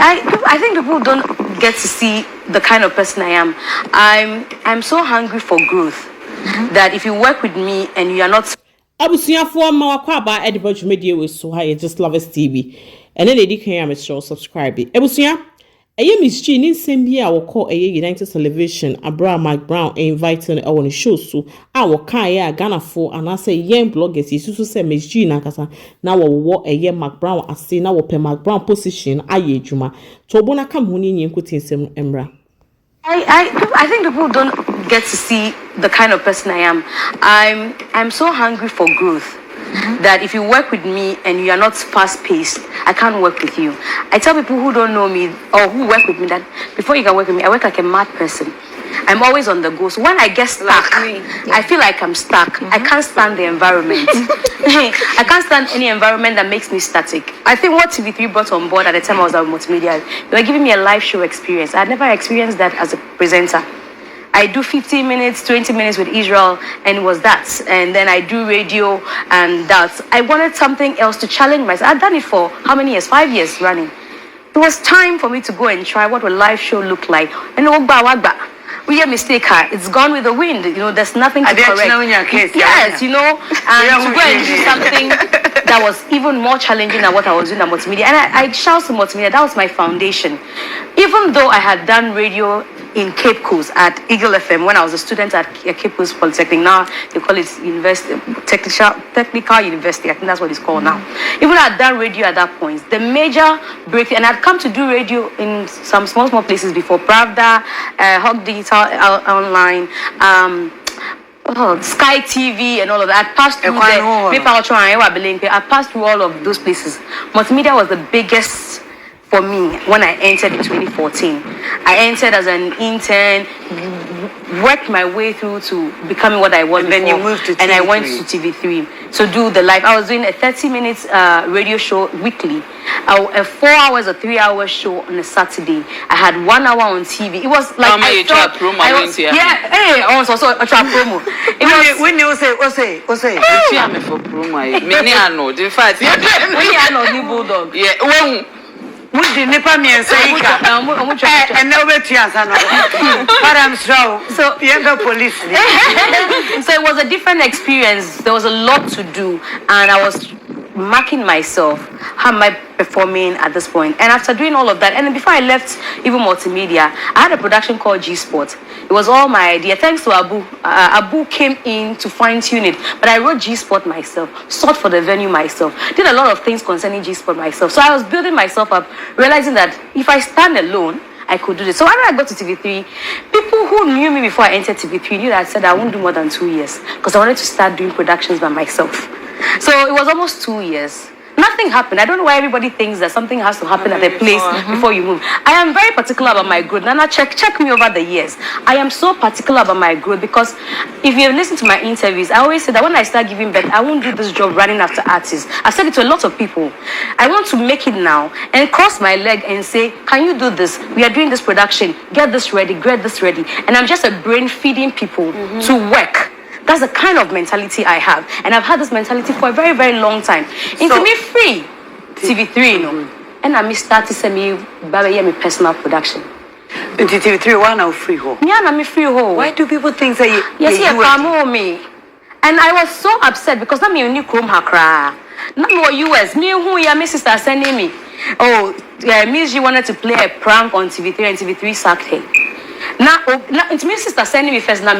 I think people don't get to see the kind of person I am. I'm so hungry for growth that if you work with me and you are not. Abusuafo ma wakwa ba edibo dwumadie we so ha just love us TV and then edi kan am sure subscribe abusua eye Mzgee ni nsem bi a wokọ eye United Television Mcbrown inviting I want show so a woka ye a Ghana for and I say yen bloggers isusu say Mzgee na kasa na wo eye Mcbrown ase na wo pe Mcbrown position aye adwuma to obo na kam ho ni nyenkotin nsem emra. I think people don't get to see the kind of person I am. I'm so hungry for growth that if you work with me and you are not fast-paced, I can't work with you. I tell people who don't know me or who work with me that before you can work with me, I work like a mad person. I'm always on the go. So when I get stuck, I feel like I'm stuck. I can't stand the environment. I can't stand any environment that makes me static. I think what TV3 brought on board at the time I was at Multimedia, they were giving me a live show experience. I had never experienced that as a presenter. I do 15 minutes, 20 minutes with Israel, and it was that. And then I do radio, and that. I wanted something else to challenge myself. I've done it for how many years? 5 years running. It was time for me to go and try what a live show looked like. And we a mistake, it's gone with the wind. You know, there's nothing to correct. Yes, you know, and to go and do something that was even more challenging than what I was doing at Multimedia. And I shout to Multimedia, that was my foundation. Even though I had done radio in Cape Coast at Eagle FM when I was a student at Cape Coast Polytechnic. Now they call it Technical University. I think that's what it's called now. Even I had done radio at that point. The major breakthrough, and I'd come to do radio in some small places before. Pravda, Hog Digital Online, Sky TV and all of that. I passed through I passed through all of those places. Multimedia was the biggest for me when I entered in 2014. I entered as an intern, worked my way through to becoming what I was. And then you moved to TV3. And I went to TV3 to do the live. I was doing a 30-minute radio show weekly, a 4 hours or 3 hour show on a Saturday. I had 1 hour on TV. It was like I thought, promo. I was also a promo. When you say, I'm for promo. Many are not. In fact, we are not new bulldog. Yeah, well. We didn't pay me and say, and now we're but I'm strong. So, younger police. So it was a different experience. There was a lot to do, and I was marking myself. How am I performing at this point? And after doing all of that, and before I left even Multimedia, I had a production called G Sport. It was all my idea. Thanks to Abu. Abu came in to fine-tune it, but I wrote G Sport myself, sought for the venue myself, did a lot of things concerning G Sport myself. So I was building myself up, realizing that if I stand alone, I could do this. So when I got to TV3, people who knew me before I entered TV3 knew that I said I won't do more than 2 years because I wanted to start doing productions by myself. So it was almost 2 years. Nothing happened. I don't know why everybody thinks that something has to happen at a place before you move. I am very particular about my growth. Nana, check me over the years. I am so particular about my growth because if you have listened to my interviews, I always say that when I start giving birth, I won't do this job running after artists. I've said it to a lot of people. I want to make it now and cross my leg and say, can you do this? We are doing this production. Get this ready. Get this ready. And I'm just a brain feeding people to work. That's the kind of mentality I have. And I've had this mentality for a very, very long time. Into me free, TV3, you know. And I start to say me personal production. TV3, one out free ho. Yeah, I'm free ho. Why do people think that you? Yes, me. And I was so upset because I'm new Chrome Hakra. No more US. Me who ya my sister sending me. Oh, yeah, Mzgee wanted to play a prank on TV3 and TV3 sacked her. Now, it's my sister sending me first. Now,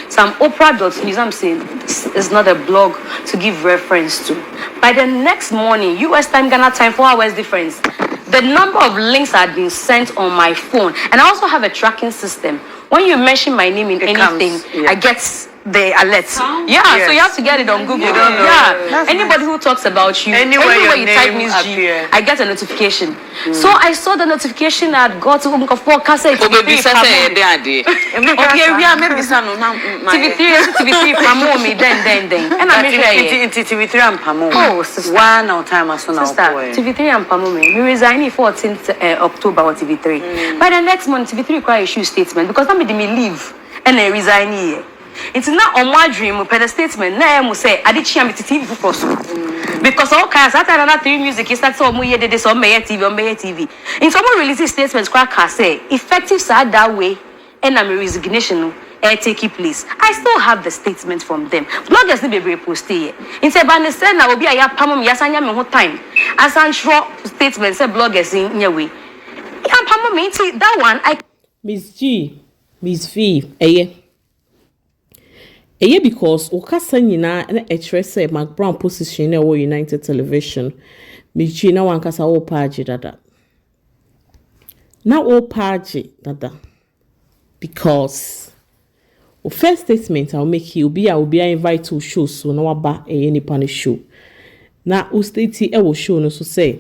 some Oprah.news. I'm saying it's not a blog to give reference to. By the next morning, US time, Ghana time, 4 hours difference. The number of links had been sent on my phone, and I also have a tracking system. When you mention my name in anything, I get the alerts. Yeah, yes. So you have to get it on Google. Yeah, anybody who talks about you, anywhere you type Mzgee, I get a notification. So I saw the notification I got to TV3. Then, and I'm TV3 and Pamo. Oh, sister. 1 hour time as soon as TV3 and Pamo. We resigned 14th October on TV3. By the next month, TV3 require issue statement because I'm me leave and I resign here. It's not on my dream, but the statement, I say, I did TV for so. Because all kinds of another three music is that some way they some TV. In some release statements quite say effective sad that way and I'm resignation take place. I still have the statement from them. Bloggers need be post here. In say ban say na obi aya pamom yasanya me ho time. As an sure statement say bloggers in your way. Ya pamom me that one I Mzgee, Miss V, because okasa nyina na echre say Mcbrown position na wo United Television. Mzgee na wankasa wo page dada. Na wo page dada. Because first statement I'll make you be invite to show so na waba any pan show. Na o state will show no so say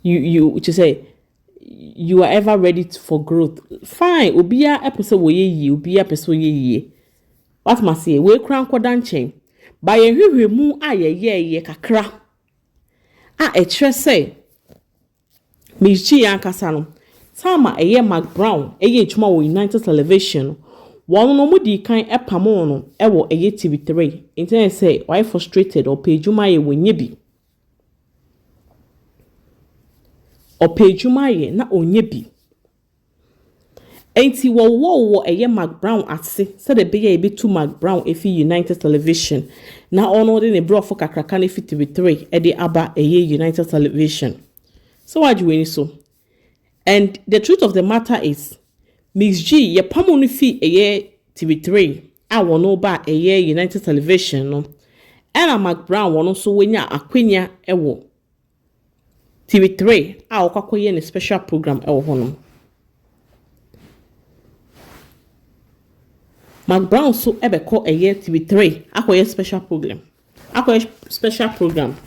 you say you are ever ready for growth. Fine, obia episode wo ye obia episode ye. What must say we kran kodan chen. Ba ye hwehwe mu ye kakra. E tre say Mzgee yankasa no. Sama Mcbrown ejuma wo United Television. One no mu di kan epamo no wo TV3. Internet say why frustrated or pejuma ye wonye bi. O pejuma ye na onye bi. Enti wo Mcbrown ase say the be ye be to Mcbrown efi United Television. Na ono de ne bro for kakraka ne fi TV3 e de aba United Television. So what do we so? And the truth of the matter is, Mzgee ye pamoni fi TV3 a wono ba United Television no. And Mcbrown wono so wenya akwenya ewo TV3 a okwakoye ne special program ewo hono. Mcbrown so ebeko TV3 akoye special program. Special program.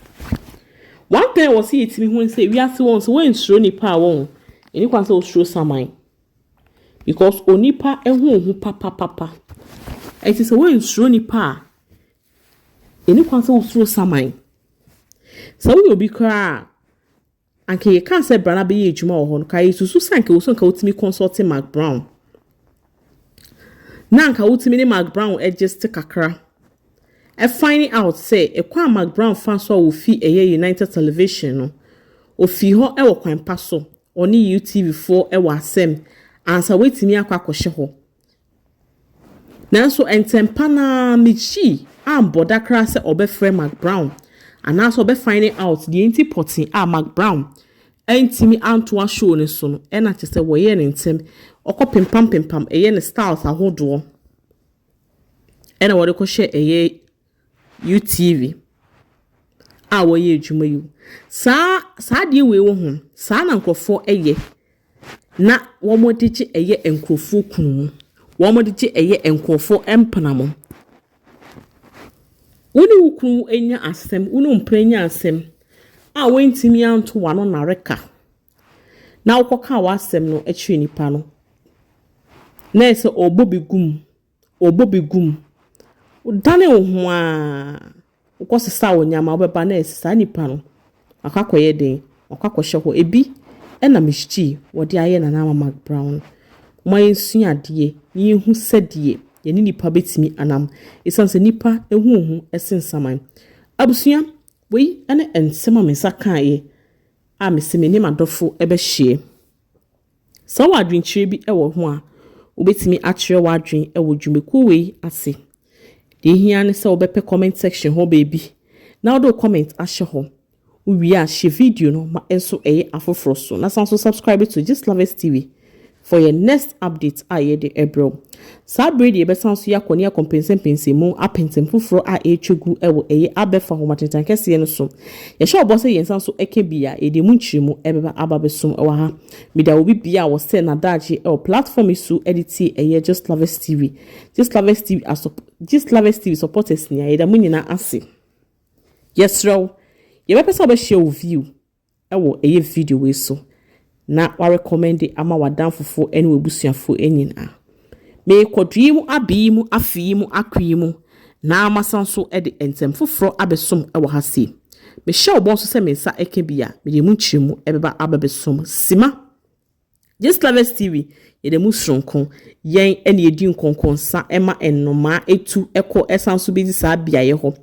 One thing was see it me when say we are so on so when show ni pa won. Eni kwan say o show samai. Because onipa ehun papa. It is when show ni pa. Eni kwan say o show samai. So we obi kra anke ye kan say brana be ye adwuma wo ho no kai susu sanke wo so nka utimi consulting Mcbrown. Na nka utimi ni Mcbrown just kakra. Finding out say ekwa Mcbrown fan so wo fi United Television no. O fi ho e wo kwan pa so. Oni UTV4 ewa asem ansa wetimi akwakohye ho nanso entempa na Mzgee amboda kra se obefre Mcbrown anaso be finding out the anti-potting Mcbrown entimi anto show ne so no ena chese wo ye ne ntem okopempam ne styles ahodo ena wo de ko hye UTV wo ye adwuma yu sa de we wo ho sa na nkofo na wo modiji enkofo kunu wo modiji enkofo empanamo woni ukunu enya asem woni mprenya asem wentimi anto wano na reka na ukoka wasem no etwe nipa no na ese obobigum udane wo ho a ukosesa wonyama obeba na ese sa nipa no akakoye den akakohye ho ebi ena Mzgee wodi aye na na Mcbrown my suade ye hu sedie ye ni nipa betimi anam esanse nipa ehu esensaman abusua we ene ensema mensa kan a meseme ni madofo ebehye sa wadwenkyire bi ewo ho a obetimi akyere wadwen ewo dwumeku we ase de hia ne se obepe comment section ho baby na odo comment ahye ho we are share video no ma enso afoforo so na so subscribe to Just Love Us TV for your next update de ebro sa brady be san so yakoni akompense mu apentem foforo echegu ewo abefa ho matetan kese no so ye sha obo se yensan so eke bia de mu nchirimu ebeba ababesom ewa ha media obi bia wo se na daji platform isu edit Just Love Us TV Just Love Us TV Just Love Us TV supporters ni da mu nyina ase yes ro ye be pesa be share view ewo video we so na wa recommend ama wadan fofo ene webusuafo enyina me kodwimu abimu afimu akwimu na amasanso de entem foforo abesom ewo ha se me share obon so se me nsa eke bia me de mu nchirimu ebeba ababesom sima Just Love Us TV yedemu sronko yen ene yedi nkonkonsa ema enoma etu eko esanso bedi saa biaye ho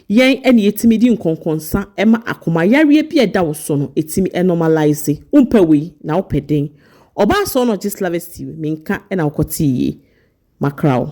yen ene yetimi di nkonkonsa ema akoma yare bi eda wo so no etimi normalize umpewe na opeden oba so no just love stew minka ena okoti Mcbrown.